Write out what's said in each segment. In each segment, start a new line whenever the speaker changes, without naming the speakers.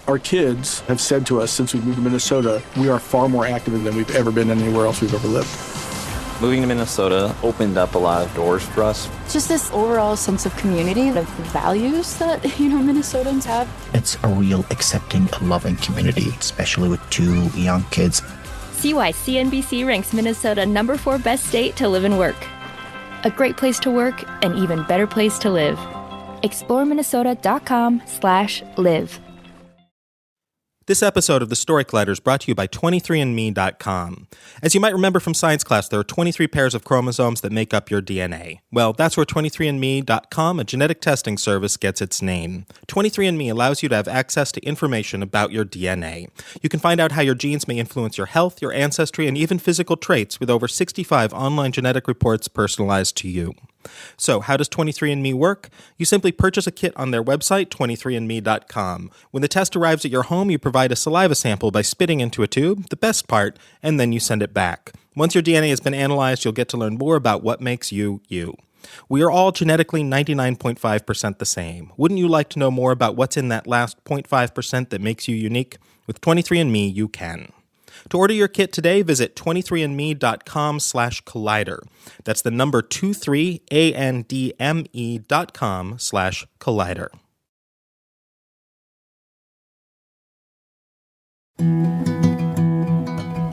Our kids have said to us since we moved to Minnesota, we are far more active than we've ever been anywhere else we've ever lived.
Moving to Minnesota opened up a lot of doors for us.
Just this overall sense of community, of values that, Minnesotans have.
It's a real accepting, loving community, especially with 2 young kids.
See why CNBC ranks Minnesota number 4 best state to live and work. A great place to work, an even better place to live. ExploreMinnesota.com/live.
This episode of The Story Collider is brought to you by 23andMe.com. As you might remember from science class, there are 23 pairs of chromosomes that make up your DNA. Well, that's where 23andMe.com, a genetic testing service, gets its name. 23andMe allows you to have access to information about your DNA. You can find out how your genes may influence your health, your ancestry, and even physical traits with over 65 online genetic reports personalized to you. So, how does 23andMe work? You simply purchase a kit on their website, 23andMe.com. When the test arrives at your home, you provide a saliva sample by spitting into a tube, the best part, and then you send it back. Once your DNA has been analyzed, you'll get to learn more about what makes you, you. We are all genetically 99.5% the same. Wouldn't you like to know more about what's in that last 0.5% that makes you unique? With 23andMe, you can. To order your kit today, visit 23andme.com/collider. That's the number 23andme.com/collider.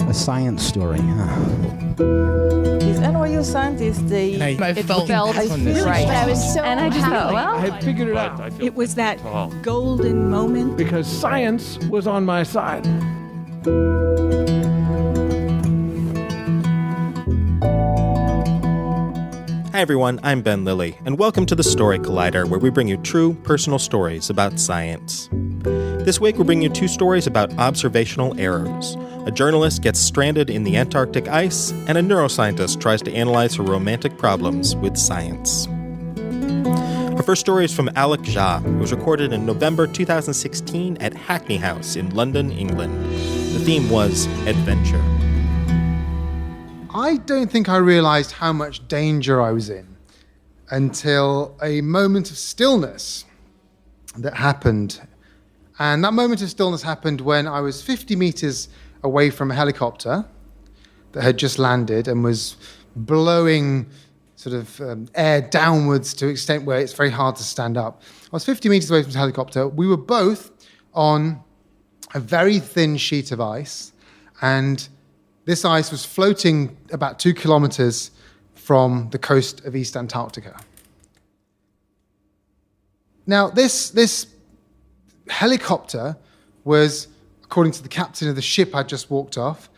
A science story, huh?
These NYU scientists,
I felt
right.
I was so
And I just thought, well,
I figured it out.
It was that golden moment.
Because science was on my side.
Hi everyone, I'm Ben Lilly, and welcome to The Story Collider, where we bring you true, personal stories about science. This week we're bringing you 2 stories about observational errors. A journalist gets stranded in the Antarctic ice, and a neuroscientist tries to analyze her romantic problems with science. Our first story is from Alec Jha. It was recorded in November 2016 at Hackney House in London, England. The theme was adventure.
I don't think I realized how much danger I was in until a moment of stillness that happened. And that moment of stillness happened when I was 50 meters away from a helicopter that had just landed and was blowing sort of air downwards to an extent where it's very hard to stand up. I was 50 meters away from the helicopter. We were both on a very thin sheet of ice, and this ice was floating about 2 kilometers from the coast of East Antarctica. Now, this helicopter was, according to the captain of the ship I'd just walked off,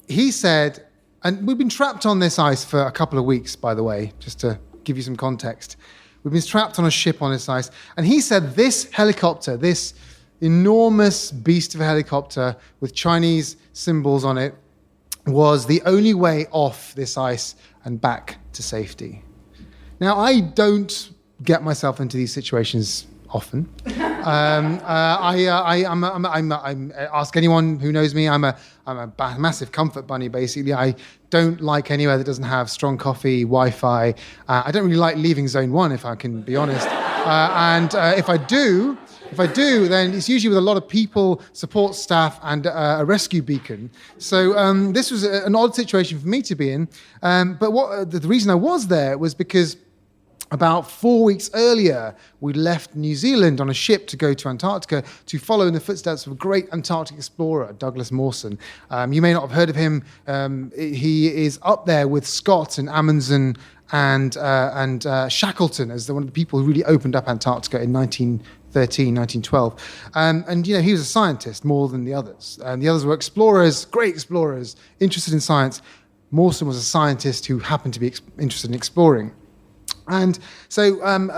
he said, and we've been trapped on this ice for a couple of weeks, by the way, just to give you some context. We've been trapped on a ship on this ice, and he said this helicopter, this enormous beast of a helicopter with Chinese symbols on it, was the only way off this ice and back to safety. Now, I don't get myself into these situations often. Ask anyone who knows me. I'm a massive comfort bunny. Basically, I don't like anywhere that doesn't have strong coffee, Wi-Fi. I don't really like leaving Zone 1, if I can be honest. And if I do, then it's usually with a lot of people, support staff, and a rescue beacon. So this was an odd situation for me to be in. But the reason I was there was because about 4 weeks earlier, we left New Zealand on a ship to go to Antarctica to follow in the footsteps of a great Antarctic explorer, Douglas Mawson. You may not have heard of him. He is up there with Scott and Amundsen and Shackleton as one of the people who really opened up Antarctica in 1913, 1912. And he was a scientist more than the others. And the others were explorers, great explorers, interested in science. Mawson was a scientist who happened to be interested in exploring. And so I'm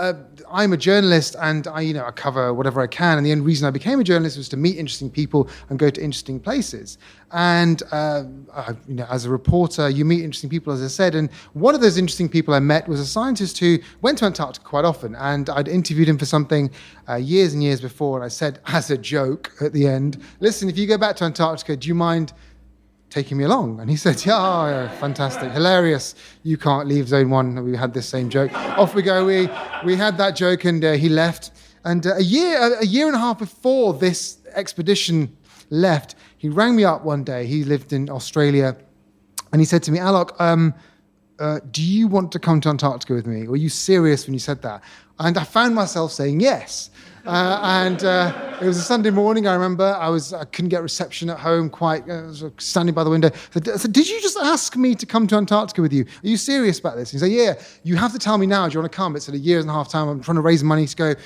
a journalist, and I cover whatever I can. And the only reason I became a journalist was to meet interesting people and go to interesting places. And as a reporter, you meet interesting people, as I said. And one of those interesting people I met was a scientist who went to Antarctica quite often. And I'd interviewed him for something years and years before. And I said, as a joke at the end, listen, if you go back to Antarctica, do you mind taking me along? And he said, yeah, fantastic, hilarious. You can't leave Zone 1. We had this same joke. Off we go. We had that joke, and he left. And a year and a half before this expedition left, he rang me up one day. He lived in Australia, and he said to me, Alok, do you want to come to Antarctica with me? Were you serious when you said that? And I found myself saying yes. It was a Sunday morning, I remember. I couldn't get reception at home quite. I was standing by the window. I said, did you just ask me to come to Antarctica with you? Are you serious about this? He said, yeah, you have to tell me now. Do you want to come? It's at a year and a half time. I'm trying to raise money to go. Do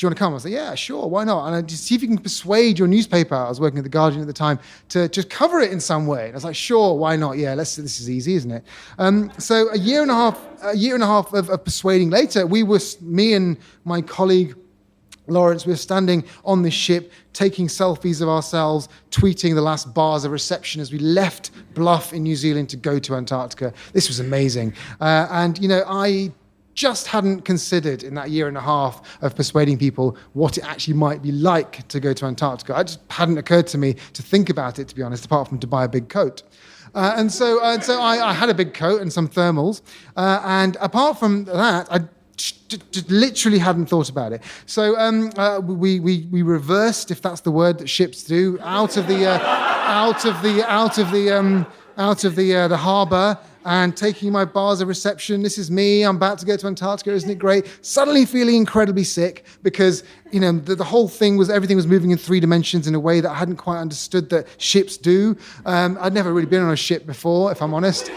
you want to come? I was like, yeah, sure, why not? And I just see if you can persuade your newspaper, I was working at The Guardian at the time, to just cover it in some way. And I was like, sure, why not? Yeah, this is easy, isn't it? So a year and a half of persuading later, me and my colleague, Lawrence, we were standing on this ship, taking selfies of ourselves, tweeting the last bars of reception as we left Bluff in New Zealand to go to Antarctica. This was amazing. I just hadn't considered in that year and a half of persuading people what it actually might be like to go to Antarctica. It just hadn't occurred to me to think about it, to be honest, apart from to buy a big coat. So I had a big coat and some thermals. And apart from that, I just literally hadn't thought about it. So we reversed, if that's the word that ships do, out of the harbour, and taking my bars of reception. This is me. I'm about to go to Antarctica. Isn't it great? Suddenly feeling incredibly sick because, the whole thing everything was moving in 3 dimensions in a way that I hadn't quite understood that ships do. I'd never really been on a ship before, if I'm honest.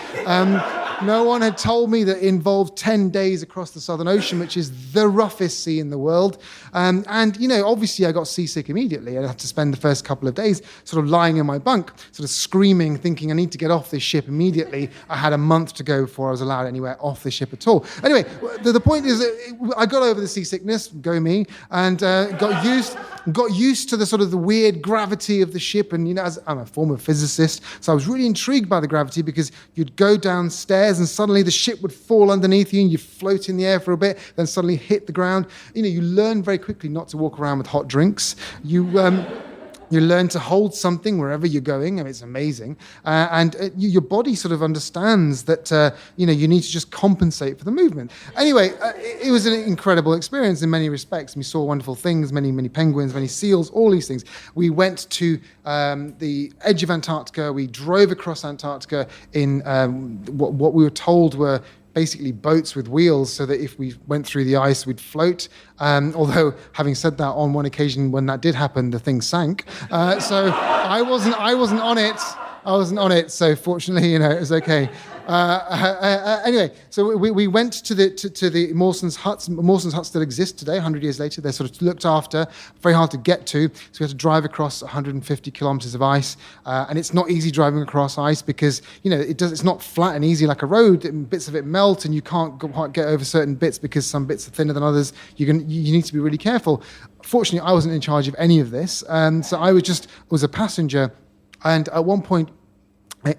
No one had told me that it involved 10 days across the Southern Ocean, which is the roughest sea in the world. Obviously I got seasick immediately. I had to spend the first couple of days sort of lying in my bunk, sort of screaming, thinking I need to get off this ship immediately. I had a month to go before I was allowed anywhere off the ship at all. Anyway, the point is that I got over the seasickness, go me, and got used to the sort of the weird gravity of the ship. And, as I'm a former physicist, so I was really intrigued by the gravity because you'd go downstairs and suddenly the ship would fall underneath you and you float in the air for a bit, then suddenly hit the ground. You learn very quickly not to walk around with hot drinks. You learn to hold something wherever you're going. I mean, it's amazing. Your body sort of understands that, you need to just compensate for the movement. Anyway, it was an incredible experience in many respects. We saw wonderful things, many, many penguins, many seals, all these things. We went to the edge of Antarctica. We drove across Antarctica in what we were told were basically boats with wheels so that if we went through the ice, we'd float. Although, having said that, on one occasion when that did happen, the thing sank. So I wasn't on it. I wasn't on it, so fortunately, it was okay. Anyway, so we went to the Mawson's huts. Mawson's huts still exist today, 100 years later. They're sort of looked after, very hard to get to. So we had to drive across 150 kilometers of ice. And it's not easy driving across ice because, it's not flat and easy like a road. Bits of it melt and you can't quite get over certain bits because some bits are thinner than others. You need to be really careful. Fortunately, I wasn't in charge of any of this. So I was a passenger. And at one point,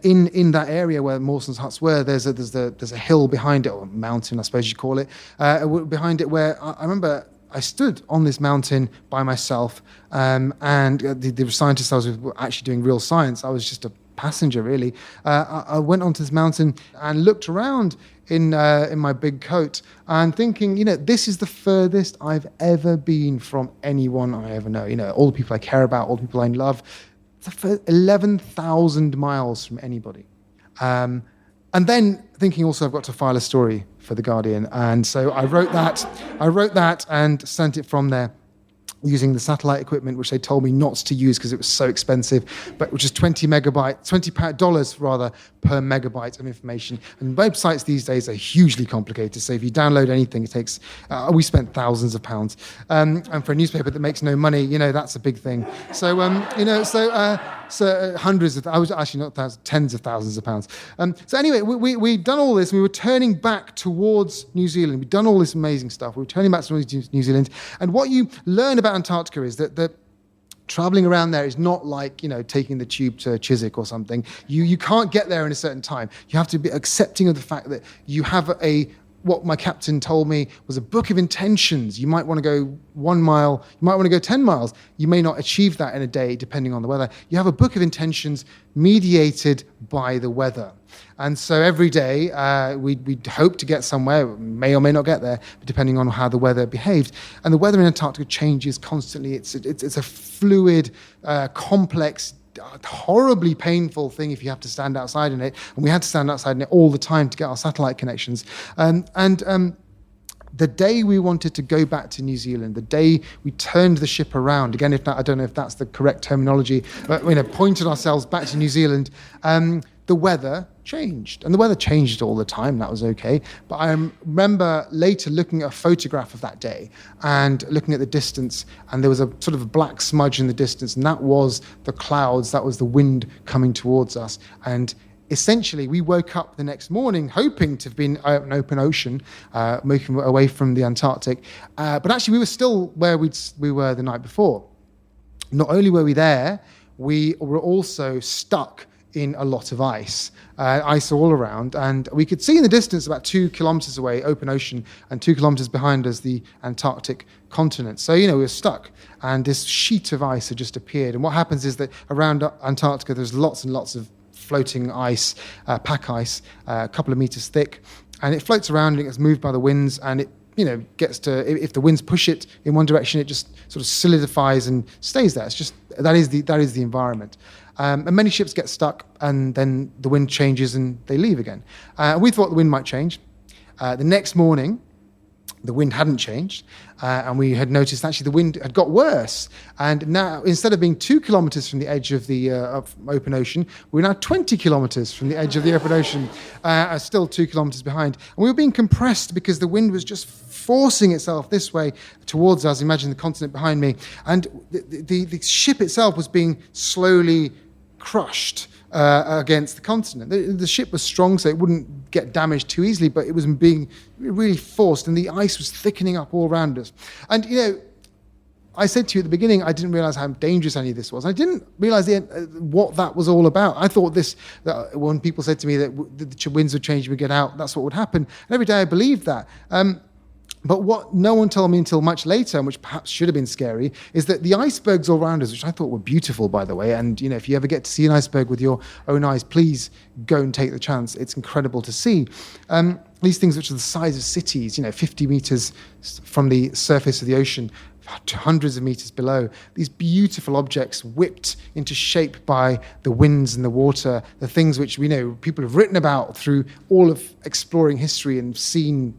in that area where Mawson's huts were, there's a hill behind it, or a mountain, I suppose you call it, behind it where I remember I stood on this mountain by myself, and the scientists I was with were actually doing real science. I was just a passenger, really. I went onto this mountain and looked around in my big coat and thinking, this is the furthest I've ever been from anyone I ever know. All the people I care about, all the people I love. It's 11,000 miles from anybody. And then thinking also I've got to file a story for The Guardian. And so I wrote that and sent it from there using the satellite equipment, which they told me not to use because it was so expensive, but which is $20 per megabyte of information. And websites these days are hugely complicated. So if you download anything, it takes, we spent thousands of pounds. And for a newspaper that makes no money, that's a big thing. So, so hundreds of, I was actually not thousands, tens of thousands of pounds. So anyway, we'd done all this. We were turning back towards New Zealand. We'd done all this amazing stuff. We were turning back towards New Zealand. And what you learn about Antarctica is that traveling around there is not like, taking the tube to Chiswick or something. You can't get there in a certain time. You have to be accepting of the fact that you have a what my captain told me was a book of intentions. You might want to go 1 mile, you might want to go 10 miles. You may not achieve that in a day, depending on the weather. You have a book of intentions mediated by the weather. And so every day we'd hope to get somewhere, may or may not get there, depending on how the weather behaved. And the weather in Antarctica changes constantly. It's a fluid, complex, horribly painful thing if you have to stand outside in it. And we had to stand outside in it all the time to get our satellite connections. The day we wanted to go back to New Zealand, the day we turned the ship around, again, I don't know if that's the correct terminology, but pointed ourselves back to New Zealand, the weather changed. And the weather changed all the time. That was okay. But I remember later looking at a photograph of that day and looking at the distance, and there was a sort of a black smudge in the distance, and that was the clouds, that was the wind coming towards us. And essentially, we woke up the next morning hoping to have been an open ocean, moving away from the Antarctic. But actually, we were still where we were the night before. Not only were we there, we were also stuck in a lot of ice all around. And we could see in the distance, about 2 kilometers away, open ocean, and 2 kilometers behind us, the Antarctic continent. So, we were stuck. And this sheet of ice had just appeared. And what happens is that around Antarctica, there's lots and lots of floating ice, pack ice, a couple of meters thick, and it floats around and it gets moved by the winds, and it gets to, if the winds push it in one direction, it just sort of solidifies and stays there. It's just that is the environment. And many ships get stuck, and then the wind changes and they leave again. We thought the wind might change. The next morning, the wind hadn't changed, and we had noticed actually the wind had got worse. And now, instead of being 2 kilometers from the edge of the open ocean, we're now 20 kilometers from the edge of the open ocean, still 2 kilometers behind. And we were being compressed because the wind was just forcing itself this way towards us. Imagine the continent behind me. And the ship itself was being slowly crushed against the continent. The ship was strong, so it wouldn't get damaged too easily, but it was being really forced, and the ice was thickening up all around us. And, I said to you at the beginning, I didn't realize how dangerous any of this was. I didn't realize what that was all about. I thought that when people said to me that the winds would change, we'd get out, that's what would happen. And every day I believed that. But what no one told me until much later, and which perhaps should have been scary, is that the icebergs all around us, which I thought were beautiful, by the way, and if you ever get to see an iceberg with your own eyes, please go and take the chance. It's incredible to see. These things which are the size of cities, 50 meters from the surface of the ocean to hundreds of meters below, these beautiful objects whipped into shape by the winds and the water, the things which we know people have written about through all of exploring history and seen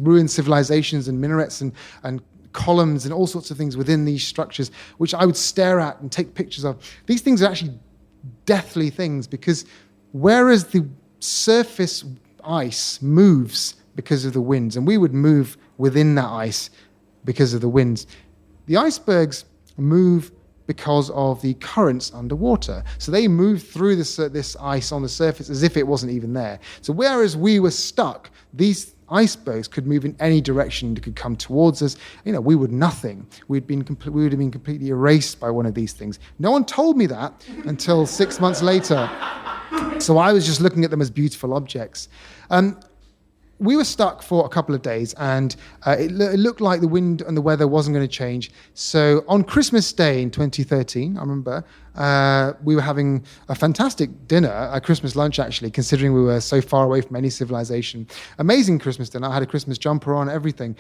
ruined civilizations and minarets and columns and all sorts of things within these structures, which I would stare at and take pictures of. These things are actually deathly things, because whereas the surface ice moves because of the winds, and we would move within that ice because of the winds, the icebergs move because of the currents underwater. So they move through this ice on the surface as if it wasn't even there. So whereas we were stuck, these icebergs could move in any direction. They could come towards us. We would nothing. We would have been completely erased by one of these things. No one told me that until 6 months later. So I was just looking at them as beautiful objects. We were stuck for a couple of days, and it looked like the wind and the weather wasn't going to change. So on Christmas Day in 2013, I remember, we were having a fantastic dinner, a Christmas lunch actually, considering we were so far away from any civilization. Amazing Christmas dinner. I had a Christmas jumper on, everything.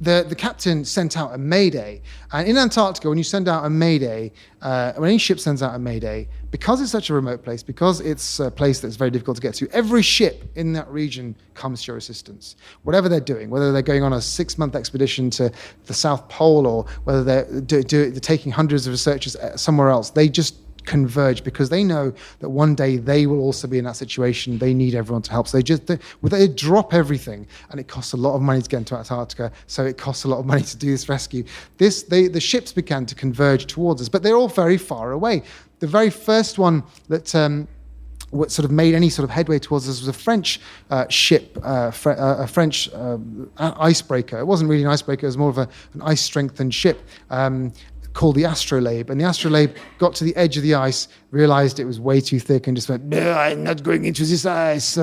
The captain sent out a mayday. And in Antarctica, when you send out a mayday, when any ship sends out a mayday, because it's such a remote place, because it's a place that's very difficult to get to, every ship in that region comes to your assistance. Whatever they're doing, whether they're going on a 6-month expedition to the South Pole, or whether they're taking hundreds of researchers somewhere else, they just converge because they know that one day they will also be in that situation. They need everyone to help. So they drop everything, and it costs a lot of money to get into Antarctica. So it costs a lot of money to do this rescue. The ships began to converge towards us, but they're all very far away. The very first one that what sort of made any sort of headway towards us was a French ship, a French icebreaker. It wasn't really an icebreaker; it was more of an ice-strengthened ship. called the astrolabe. And the astrolabe got to the edge of the ice, realized it was way too thick, and just went, "No, I'm not going into this ice.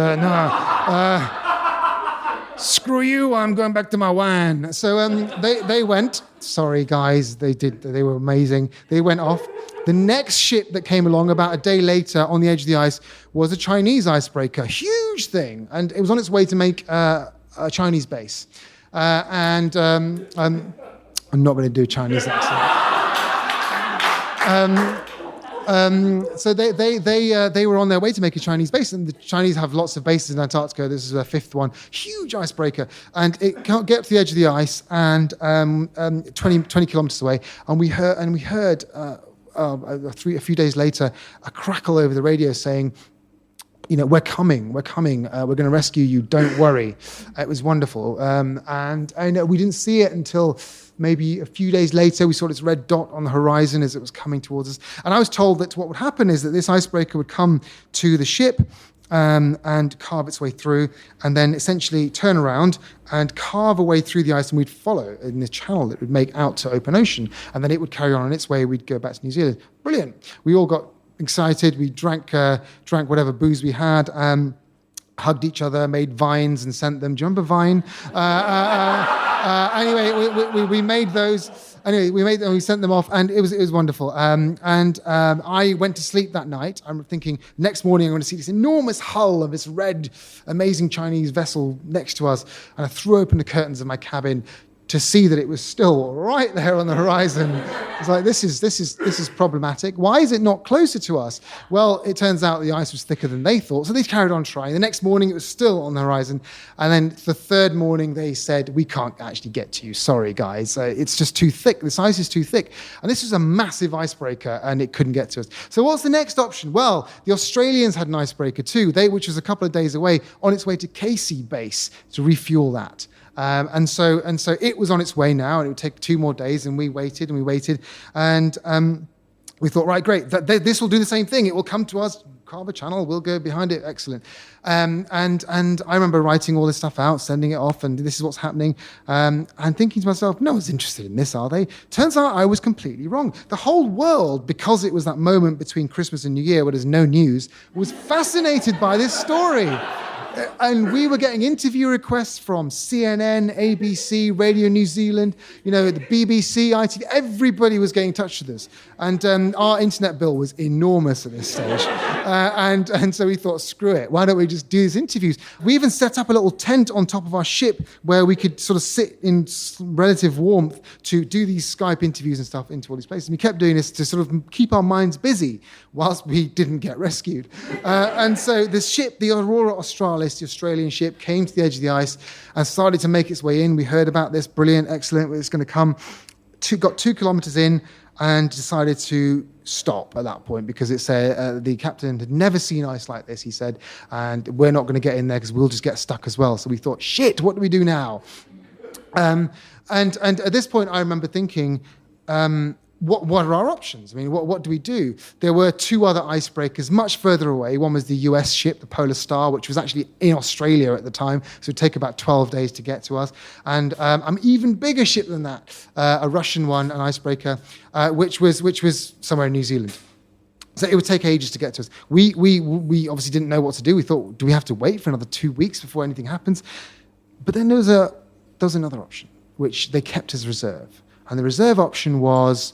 Screw you, I'm going back to my wine." So they went. Sorry, guys, they were amazing. They went off. The next ship that came along about a day later on the edge of the ice was a Chinese icebreaker, huge thing. And it was on its way to make a Chinese base. I'm not going to do a Chinese accent. So they were on their way to make a Chinese base, and the Chinese have lots of bases in Antarctica. This is their fifth one, huge icebreaker, and it can't get to the edge of the ice, and 20 kilometers away, and we heard a few days later a crackle over the radio saying, "We're coming, we're going to rescue you, don't worry." It was wonderful. And I know we didn't see it until maybe a few days later. We saw this red dot on the horizon as it was coming towards us. And I was told that what would happen is that this icebreaker would come to the ship and carve its way through, and then essentially turn around and carve a way through the ice, and we'd follow in the channel it would make out to open ocean. And then it would carry on its way. We'd go back to New Zealand. Brilliant. We all got excited. We drank whatever booze we had, hugged each other, made vines and sent them. Do you remember Vine? Anyway, we made those. Anyway, we made them. We sent them off, and it was wonderful. I went to sleep that night. I'm thinking next morning I'm going to see this enormous hull of this red, amazing Chinese vessel next to us, and I threw open the curtains of my cabin to see that it was still right there on the horizon. It's like, this is problematic. Why is it not closer to us? Well, it turns out the ice was thicker than they thought, so they carried on trying. The next morning, it was still on the horizon. And then the third morning, they said, "We can't actually get to you. Sorry, guys. It's just too thick. This ice is too thick." And this was a massive icebreaker, and it couldn't get to us. So what's the next option? Well, the Australians had an icebreaker too, which was a couple of days away, on its way to Casey Base to refuel that. And so it was on its way now, and it would take 2 more days, and we waited, and we thought, right, great, this will do the same thing. It will come to us, carve a channel, we'll go behind it, excellent. And I remember writing all this stuff out, sending it off, and this is what's happening, and thinking to myself, no one's interested in this, are they? Turns out I was completely wrong. The whole world, because it was that moment between Christmas and New Year where there's no news, was fascinated by this story. And we were getting interview requests from CNN, ABC, Radio New Zealand, the BBC, ITV. Everybody was getting in touch with us. And our internet bill was enormous at this stage. And so we thought, screw it. Why don't we just do these interviews? We even set up a little tent on top of our ship where we could sort of sit in relative warmth to do these Skype interviews and stuff into all these places. And we kept doing this to sort of keep our minds busy whilst we didn't get rescued. And so the ship, the Aurora Australis, the Australian ship, came to the edge of the ice and started to make its way in. We heard about this, brilliant, excellent, it's going to come. Got 2 kilometers in and decided to stop at that point because it said the captain had never seen ice like this, he said, and we're not going to get in there because we'll just get stuck as well. So we thought, shit, what do we do now? And at this point, I remember thinking, what are our options? I mean, what do we do? There were 2 other icebreakers much further away. One was the US ship, the Polar Star, which was actually in Australia at the time, so it would take about 12 days to get to us. And an even bigger ship than that, a Russian one, an icebreaker, which was somewhere in New Zealand. So it would take ages to get to us. We obviously didn't know what to do. We thought, do we have to wait for another 2 weeks before anything happens? But then there was another option, which they kept as reserve. And the reserve option was,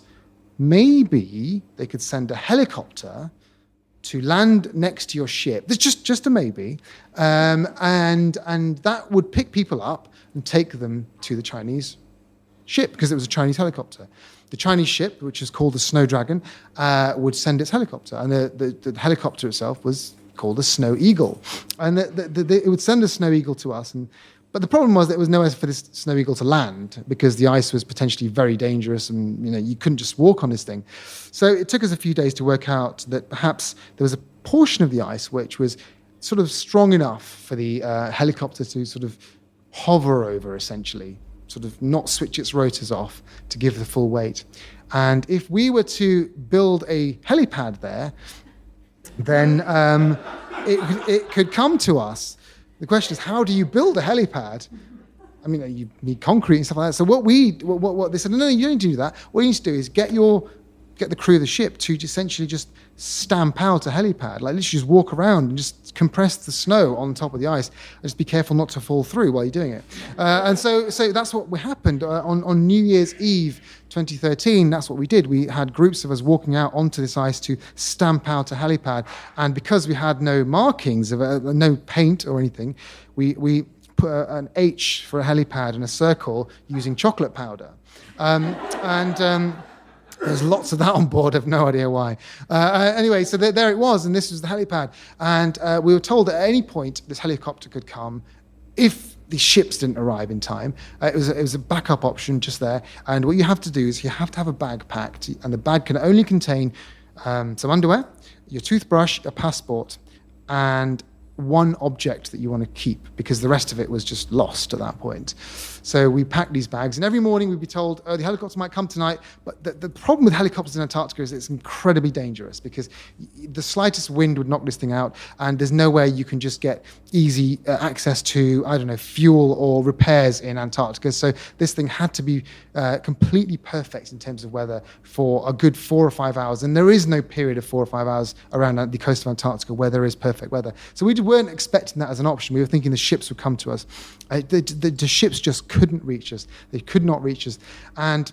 maybe they could send a helicopter to land next to your ship. There's just a maybe, and that would pick people up and take them to the Chinese ship because it was a Chinese helicopter. The Chinese ship, which is called the Snow Dragon, would send its helicopter, and the helicopter itself was called the Snow Eagle, and it would send a Snow Eagle to us. But the problem was there was nowhere for this Snow Eagle to land because the ice was potentially very dangerous and you couldn't just walk on this thing. So it took us a few days to work out that perhaps there was a portion of the ice which was sort of strong enough for the helicopter to sort of hover over, essentially, sort of not switch its rotors off to give the full weight. And if we were to build a helipad there, then it could come to us. The question is, how do you build a helipad I mean, you need concrete and stuff like that. So what they said, no, you don't do that. What you need to do is get the crew of the ship to essentially just stamp out a helipad, like literally just walk around and just compress the snow on top of the ice and just be careful not to fall through while you're doing it. And so that's what happened on New Year's Eve 2013. That's what we did. We had groups of us walking out onto this ice to stamp out a helipad, and because we had no markings of no paint or anything, we put an H for a helipad in a circle using chocolate powder. There's lots of that on board. I have no idea why. Anyway, so there it was, and this was the helipad. And we were told that at any point this helicopter could come if the ships didn't arrive in time. It was a backup option just there. And what you have to do is you have to have a bag packed, and the bag can only contain some underwear, your toothbrush, a passport, and one object that you want to keep, because the rest of it was just lost at that point. So we packed these bags, and every morning we'd be told, oh, the helicopter might come tonight. But the problem with helicopters in Antarctica is it's incredibly dangerous, because the slightest wind would knock this thing out, and there's nowhere you can just get easy access to, I don't know, fuel or repairs in Antarctica. So this thing had to be completely perfect in terms of weather for a good 4 or 5 hours. And there is no period of 4 or 5 hours around the coast of Antarctica where there is perfect weather. So we weren't expecting that as an option. We were thinking the ships would come to us. The ships just couldn't reach us. They could not reach us. And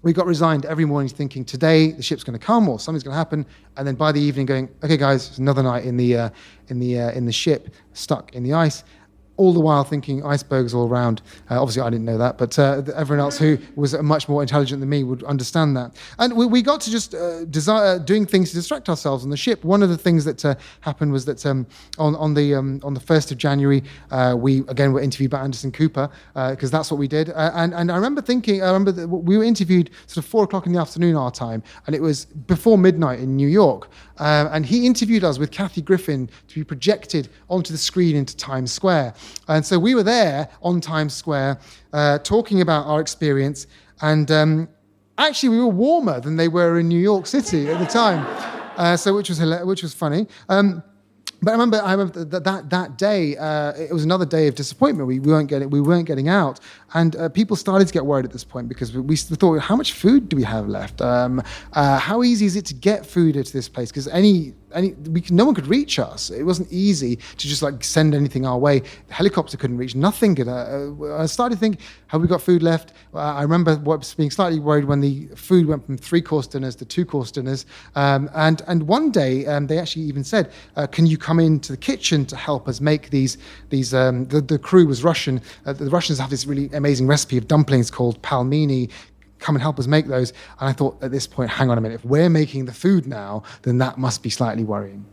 we got resigned every morning thinking, today the ship's going to come or something's going to happen. And then by the evening going, okay, guys, it's another night in the ship, stuck in the ice. All the while thinking icebergs all around. Obviously, I didn't know that, but everyone else who was much more intelligent than me would understand that. And we got to just doing things to distract ourselves on the ship. One of the things that happened was that on the 1st of January, we again were interviewed by Anderson Cooper, because that's what we did. And I remember that we were interviewed sort of 4 o'clock in the afternoon our time, and it was before midnight in New York. And he interviewed us with Kathy Griffin to be projected onto the screen into Times Square. And so we were there on Times Square talking about our experience. And actually, we were warmer than they were in New York City at the time, which was funny. But I remember that day. It was another day of disappointment. We weren't getting out, and people started to get worried at this point, because we thought, how much food do we have left? How easy is it to get food into this place? Because no one could reach us. It wasn't easy to just like send anything our way. The helicopter couldn't reach. Nothing could. I started to think, have we got food left? I remember being slightly worried when the food went from 3-course dinners to 2-course dinners. And one day they actually even said, can you come into the kitchen to help us make these the crew was Russian. The Russians have this really amazing recipe of dumplings called palmini. Come and help us make those. And I thought at this point, hang on a minute, if we're making the food now, then that must be slightly worrying.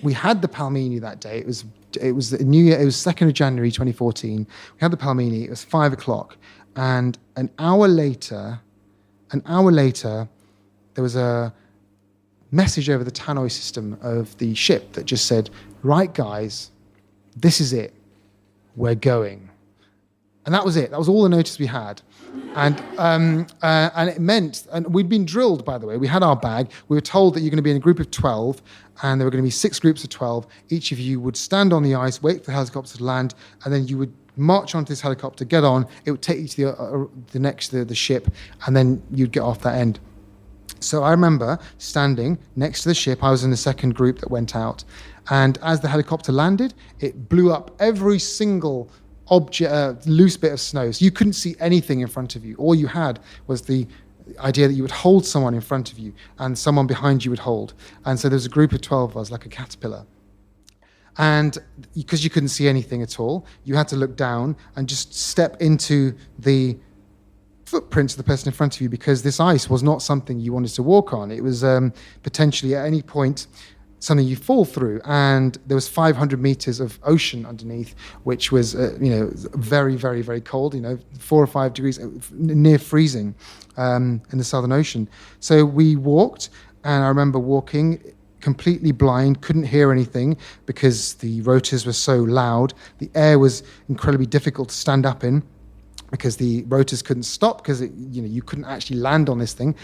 We had the palmini that day. It was the New Year. It was 2nd of January 2014. We had the palmini. It was 5 o'clock. And an hour later, there was a message over the tannoy system of the ship that just said, right, guys, this is it. We're going. And that was it. That was all the notice we had. And it meant, and we'd been drilled, by the way. We had our bag. We were told that you're going to be in a group of 12, and there were going to be 6 groups of 12. Each of you would stand on the ice, wait for the helicopter to land, and then you would march onto this helicopter, get on. It would take you to the ship, and then you'd get off that end. So I remember standing next to the ship. I was in the second group that went out. And as the helicopter landed, it blew up every single loose bit of snow. So you couldn't see anything in front of you. All you had was the idea that you would hold someone in front of you and someone behind you would hold. And so there was a group of 12 of us, like a caterpillar. And because you couldn't see anything at all, you had to look down and just step into the footprints of the person in front of you, because this ice was not something you wanted to walk on. It was potentially at any point something you fall through, and there was 500 meters of ocean underneath, which was very, very, very cold, 4 or 5 degrees, near freezing in the Southern Ocean. So we walked, and I remember walking completely blind, couldn't hear anything because the rotors were so loud. The air was incredibly difficult to stand up in, because the rotors couldn't stop, because you couldn't actually land on this thing.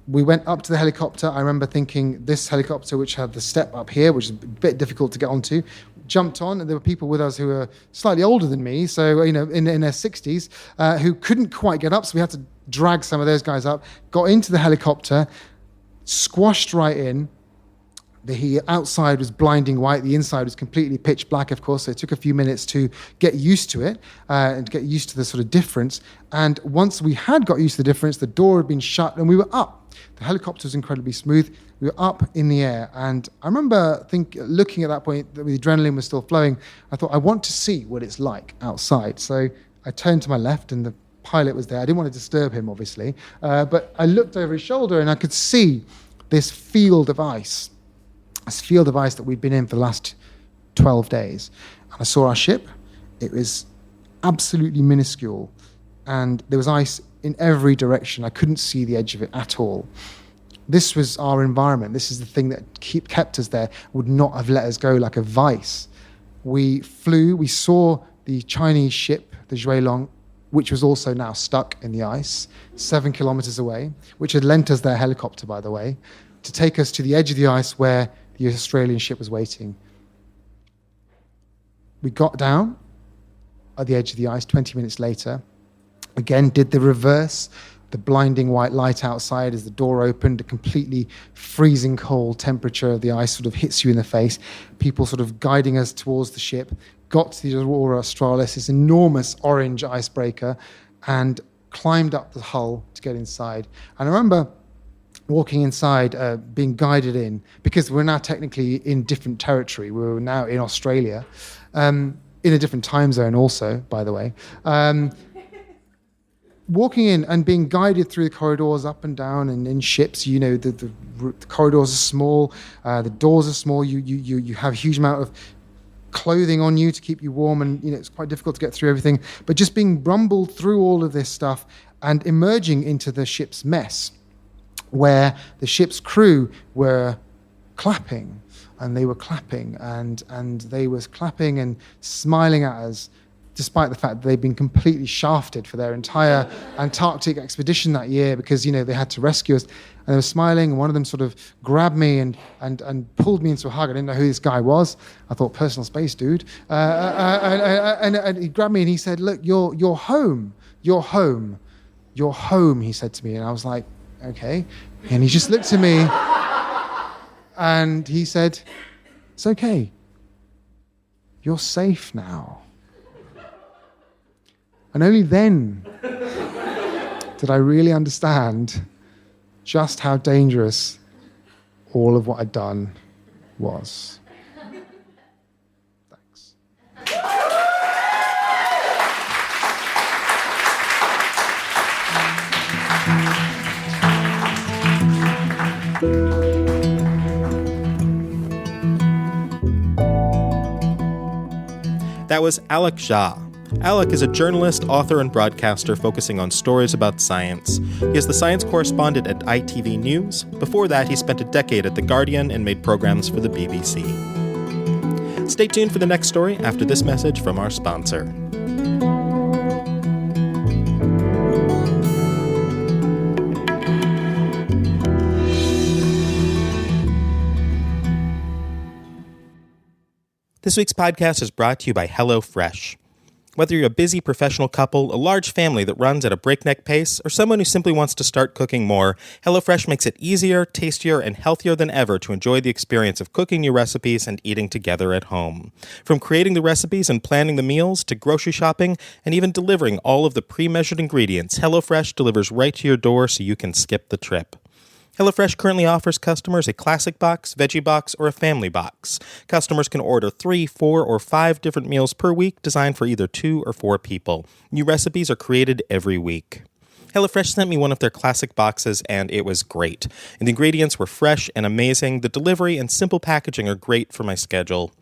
We went up to the helicopter. I remember thinking this helicopter, which had the step up here, which is a bit difficult to get onto, jumped on, and there were people with us who were slightly older than me, so in their 60s, who couldn't quite get up, so we had to drag some of those guys up, got into the helicopter, squashed right in. The outside was blinding white, the inside was completely pitch black, of course, so it took a few minutes to get used to it, and get used to the sort of difference. And once we had got used to the difference, the door had been shut, and we were up. The helicopter was incredibly smooth. We were up in the air, and I remember looking at that point, the adrenaline was still flowing. I thought, I want to see what it's like outside. So I turned to my left, and the pilot was there. I didn't want to disturb him, obviously, but I looked over his shoulder, and I could see this field of ice that we'd been in for the last 12 days. And I saw our ship. It was absolutely minuscule, and there was ice in every direction. I couldn't see the edge of it at all. This was our environment. This is the thing that kept us there, would not have let us go like a vice. We flew, we saw the Chinese ship, the Zhuilong, which was also now stuck in the ice, 7 kilometers away, which had lent us their helicopter, by the way, to take us to the edge of the ice where the Australian ship was waiting. We got down at the edge of the ice 20 minutes later, again, did the reverse, the blinding white light outside as the door opened, a completely freezing cold temperature of the ice sort of hits you in the face, people sort of guiding us towards the ship, got to the Aurora Australis, this enormous orange icebreaker, and climbed up the hull to get inside. And I remember walking inside, being guided in, because we're now technically in different territory. We were now in Australia, in a different time zone also, by the way. Walking in and being guided through the corridors up and down and in ships, the corridors are small, the doors are small, you have a huge amount of clothing on you to keep you warm, and it's quite difficult to get through everything. But just being rumbled through all of this stuff and emerging into the ship's mess, where the ship's crew were clapping, and they were clapping, and they was clapping and smiling at us, despite the fact that they'd been completely shafted for their entire Antarctic expedition that year, because they had to rescue us. And they were smiling, and one of them sort of grabbed me and pulled me into a hug. I didn't know who this guy was. I thought, personal space, dude. And he grabbed me and he said, "Look, you're home. You're home. You're home," he said to me. And I was like, okay. And he just looked at me and he said, "It's okay. You're safe now." And only then did I really understand just how dangerous all of what I'd done was. Thanks.
That was Alec Jha. Alec is a journalist, author, and broadcaster focusing on stories about science. He is the science correspondent at ITV News. Before that, he spent a decade at The Guardian and made programs for the BBC. Stay tuned for the next story after this message from our sponsor. This week's podcast is brought to you by HelloFresh. Whether you're a busy professional couple, a large family that runs at a breakneck pace, or someone who simply wants to start cooking more, HelloFresh makes it easier, tastier, and healthier than ever to enjoy the experience of cooking new recipes and eating together at home. From creating the recipes and planning the meals, to grocery shopping, and even delivering all of the pre-measured ingredients, HelloFresh delivers right to your door so you can skip the trip. HelloFresh currently offers customers a classic box, veggie box, or a family box. Customers can order 3, 4, or 5 different meals per week designed for either 2 or 4 people. New recipes are created every week. HelloFresh sent me one of their classic boxes, and it was great. And the ingredients were fresh and amazing. The delivery and simple packaging are great for my schedule.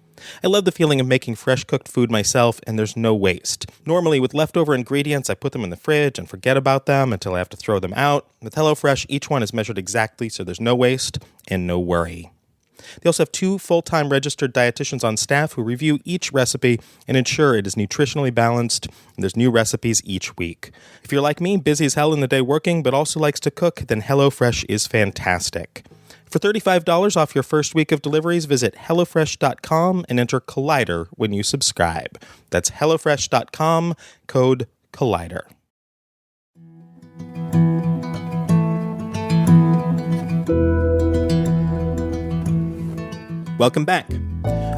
I love the feeling of making fresh cooked food myself, and there's no waste. Normally, with leftover ingredients, I put them in the fridge and forget about them until I have to throw them out. With HelloFresh, each one is measured exactly, so there's no waste and no worry. They also have 2 full-time registered dietitians on staff who review each recipe and ensure it is nutritionally balanced, and there's new recipes each week. If you're like me, busy as hell in the day working, but also likes to cook, then HelloFresh is fantastic. For $35 off your first week of deliveries, visit HelloFresh.com and enter Collider when you subscribe. That's HelloFresh.com, code Collider. Welcome back.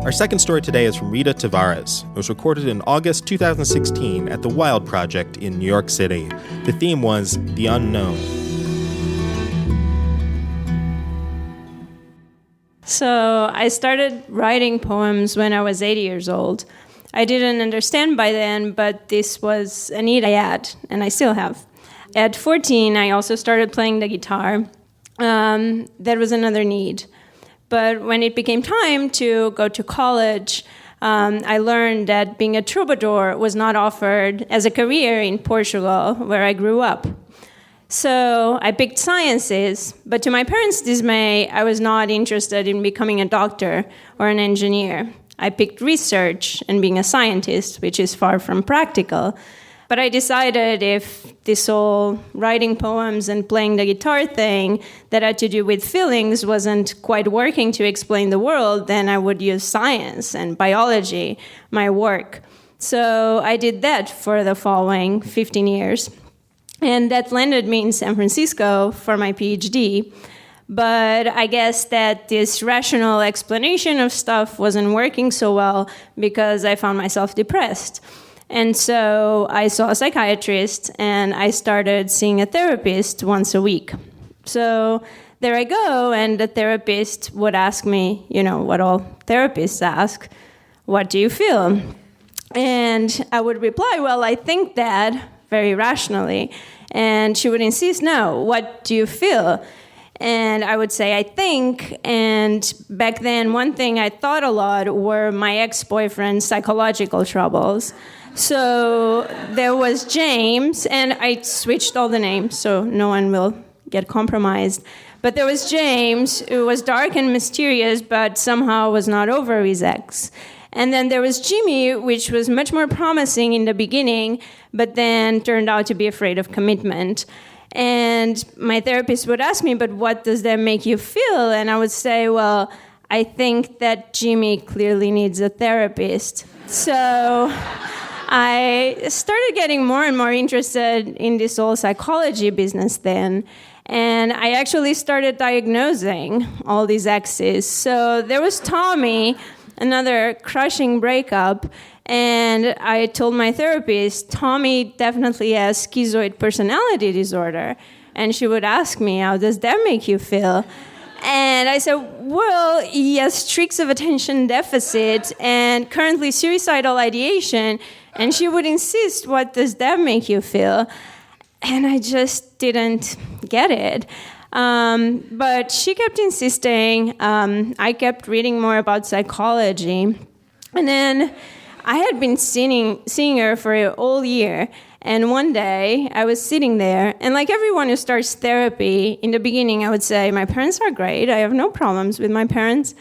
Our second story today is from Rita Tavares. It was recorded in August 2016 at the Wild Project in New York City. The theme was The Unknown.
So I started writing poems when I was 8 years old. I didn't understand by then, but this was a need I had, and I still have. At 14, I also started playing the guitar. That was another need. But when it became time to go to college, I learned that being a troubadour was not offered as a career in Portugal, where I grew up. So I picked sciences, but to my parents' dismay, I was not interested in becoming a doctor or an engineer. I picked research and being a scientist, which is far from practical. But I decided if this whole writing poems and playing the guitar thing that had to do with feelings wasn't quite working to explain the world, then I would use science and biology, my work. So I did that for the following 15 years. And that landed me in San Francisco for my PhD. But I guess that this rational explanation of stuff wasn't working so well because I found myself depressed. And so I saw a psychiatrist, and I started seeing a therapist once a week. So there I go, and the therapist would ask me, what all therapists ask, what do you feel? And I would reply, well, I think that, very rationally. And she would insist, no, what do you feel? And I would say, I think. And back then, one thing I thought a lot were my ex-boyfriend's psychological troubles. So there was James, and I switched all the names so no one will get compromised. But there was James, who was dark and mysterious, but somehow was not over his ex. And then there was Jimmy, which was much more promising in the beginning, but then turned out to be afraid of commitment. And my therapist would ask me, but what does that make you feel? And I would say, well, I think that Jimmy clearly needs a therapist. So I started getting more and more interested in this whole psychology business then. And I actually started diagnosing all these exes. So there was Tommy, another crushing breakup. And I told my therapist, Tommy definitely has schizoid personality disorder. And she would ask me, how does that make you feel? And I said, well, he has streaks of attention deficit and currently suicidal ideation. And she would insist, what does that make you feel? And I just didn't get it. But she kept insisting. I kept reading more about psychology. And then I had been seeing her for a whole year. And one day, I was sitting there, and like everyone who starts therapy, in the beginning I would say, my parents are great, I have no problems with my parents.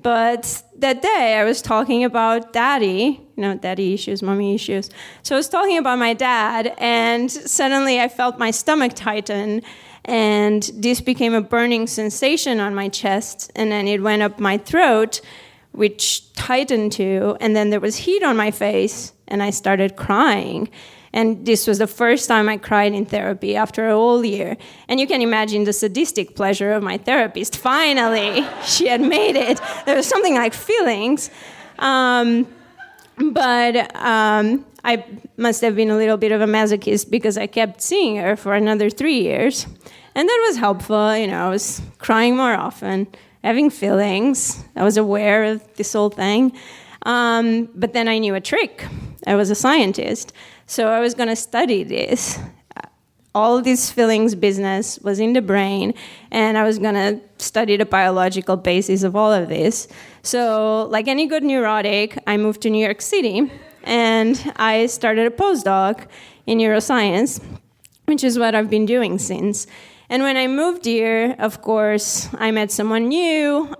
But that day, I was talking about daddy, daddy issues, mommy issues. So I was talking about my dad, and suddenly I felt my stomach tighten, and this became a burning sensation on my chest, and then it went up my throat, which tightened too, and then there was heat on my face, and I started crying. And this was the first time I cried in therapy after a whole year. And you can imagine the sadistic pleasure of my therapist. Finally, she had made it. There was something like feelings. But I must have been a little bit of a masochist because I kept seeing her for another 3 years. And that was helpful. I was crying more often, having feelings. I was aware of this whole thing. But then I knew a trick. I was a scientist. So I was going to study this. All this feelings business was in the brain, and I was going to study the biological basis of all of this. So like any good neurotic, I moved to New York City, and I started a postdoc in neuroscience, which is what I've been doing since. And when I moved here, of course, I met someone new.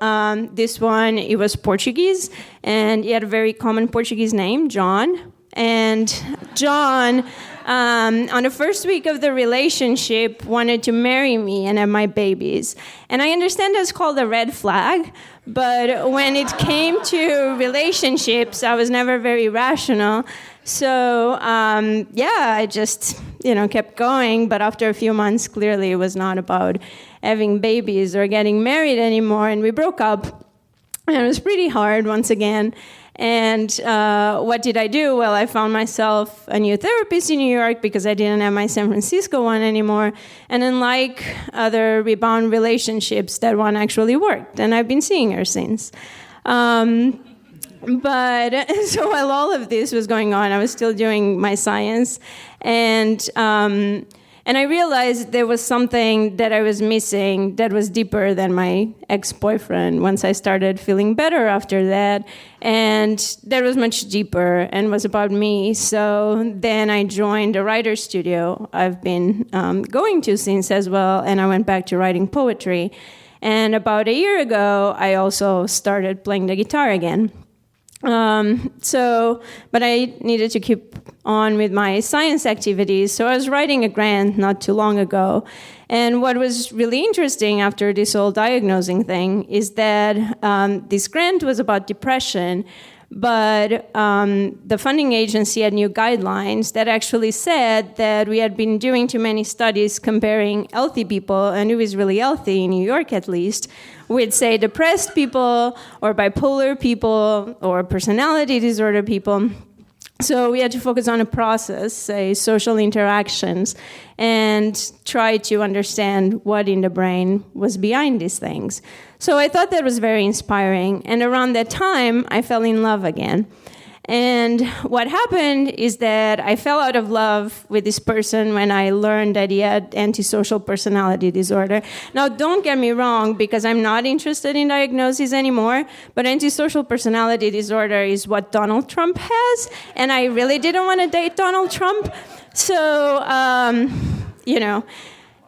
This one, it was Portuguese, and he had a very common Portuguese name, John. And John, on the first week of the relationship, wanted to marry me and have my babies. And I understand that's called a red flag, but when it came to relationships, I was never very rational. So, I just, kept going. But after a few months, clearly it was not about having babies or getting married anymore. And we broke up. And it was pretty hard once again. And what did I do? Well, I found myself a new therapist in New York because I didn't have my San Francisco one anymore. And unlike other rebound relationships, that one actually worked. And I've been seeing her since. But so while all of this was going on, I was still doing my science. And I realized there was something that I was missing that was deeper than my ex-boyfriend once I started feeling better after that. And that was much deeper and was about me. So then I joined a writer's studio I've been going to since as well, and I went back to writing poetry. And about a year ago, I also started playing the guitar again. But I needed to keep on with my science activities. So I was writing a grant not too long ago. And what was really interesting after this whole diagnosing thing is that this grant was about depression, but the funding agency had new guidelines that actually said that we had been doing too many studies comparing healthy people, and who is really healthy, in New York at least, with, say, depressed people or bipolar people or personality disorder people. So we had to focus on a process, say, social interactions, and try to understand what in the brain was behind these things. So I thought that was very inspiring. And around that time, I fell in love again. And what happened is that I fell out of love with this person when I learned that he had antisocial personality disorder. Now, don't get me wrong, because I'm not interested in diagnoses anymore, but antisocial personality disorder is what Donald Trump has, and I really didn't want to date Donald Trump. So,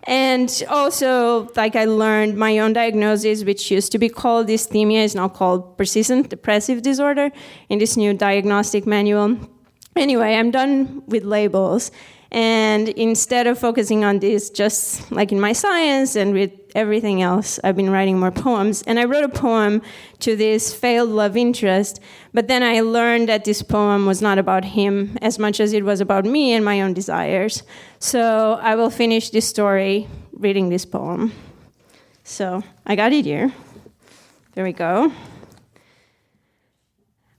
and also, I learned my own diagnosis, which used to be called dysthymia, is now called persistent depressive disorder in this new diagnostic manual. Anyway, I'm done with labels. And instead of focusing on this, just like in my science and with everything else, I've been writing more poems. And I wrote a poem to this failed love interest, but then I learned that this poem was not about him as much as it was about me and my own desires. So I will finish this story reading this poem. So I got it here. There we go.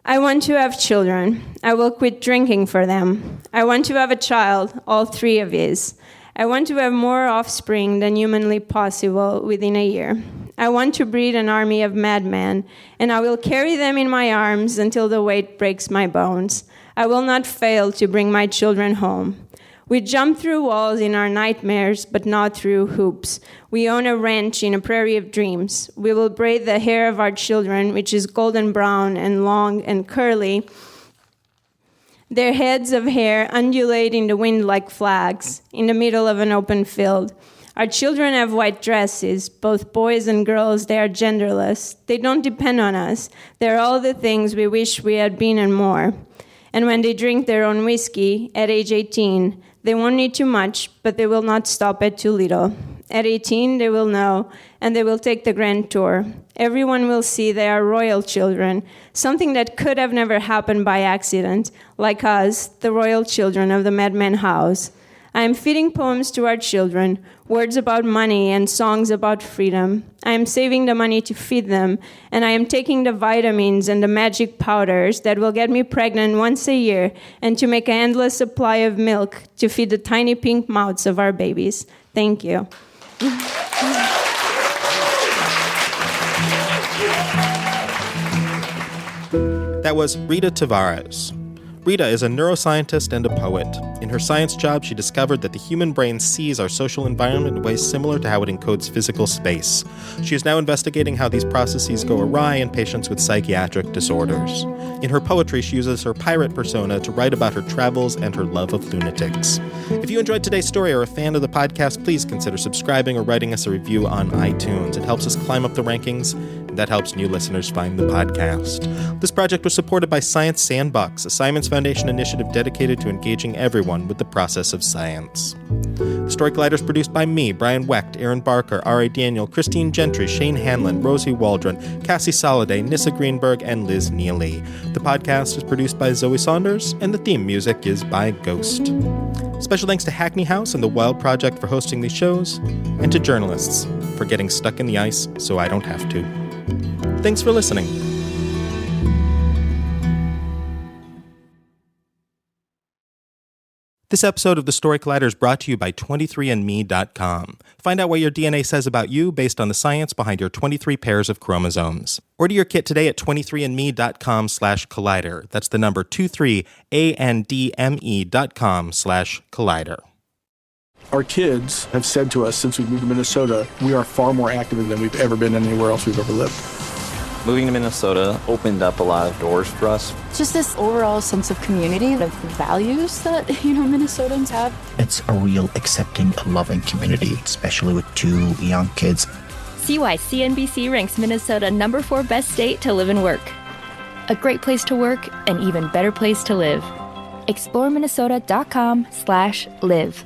I want to have children. I will quit drinking for them. I want to have a child, all three of his. I want to have more offspring than humanly possible within a year. I want to breed an army of madmen, and I will carry them in my arms until the weight breaks my bones. I will not fail to bring my children home. We jump through walls in our nightmares, but not through hoops. We own a ranch in a prairie of dreams. We will braid the hair of our children, which is golden brown and long and curly. Their heads of hair undulate in the wind like flags in the middle of an open field. Our children have white dresses, both boys and girls. They are genderless. They don't depend on us. They're all the things we wish we had been and more. And when they drink their own whiskey at age 18, they won't need too much, but they will not stop at too little. At 18, they will know, and they will take the grand tour. Everyone will see they are royal children, something that could have never happened by accident, like us, the royal children of the Madman House. I am feeding poems to our children, words about money and songs about freedom. I am saving the money to feed them, and I am taking the vitamins and the magic powders that will get me pregnant once a year and to make an endless supply of milk to feed the tiny pink mouths of our babies. Thank you.
That was Rita Tavares. Rita is a neuroscientist and a poet. In her science job, she discovered that the human brain sees our social environment in ways similar to how it encodes physical space. She is now investigating how these processes go awry in patients with psychiatric disorders. In her poetry, she uses her pirate persona to write about her travels and her love of lunatics. If you enjoyed today's story or are a fan of the podcast, please consider subscribing or writing us a review on iTunes. It helps us climb up the rankings, and that helps new listeners find the podcast. This project was supported by Science Sandbox, a Simons Foundation initiative dedicated to engaging everyone with the process of science. The Story Collider is produced by me, Brian Wecht, Aaron Barker, R.A. Daniel, Christine Gentry, Shane Hanlon, Rosie Waldron, Cassie Soliday, Nissa Greenberg, and Liz Neely. The podcast is produced by Zoe Saunders, and the theme music is by Ghost. Special thanks to Hackney House and the Wild Project for hosting these shows, and to journalists for getting stuck in the ice so I don't have to. Thanks for listening. This episode of The Story Collider is brought to you by 23andMe.com. Find out what your DNA says about you based on the science behind your 23 pairs of chromosomes. Order your kit today at 23andMe.com/collider. That's the number 23andme.com/collider.
Our kids have said to us since we moved to Minnesota, we are far more active than we've ever been anywhere else we've ever lived.
Moving to Minnesota opened up a lot of doors for us.
Just this overall sense of community, of values that, Minnesotans have.
It's a real accepting, loving community, especially with two young kids.
See why CNBC ranks Minnesota number 4 best state to live and work. A great place to work, an even better place to live. ExploreMinnesota.com/live.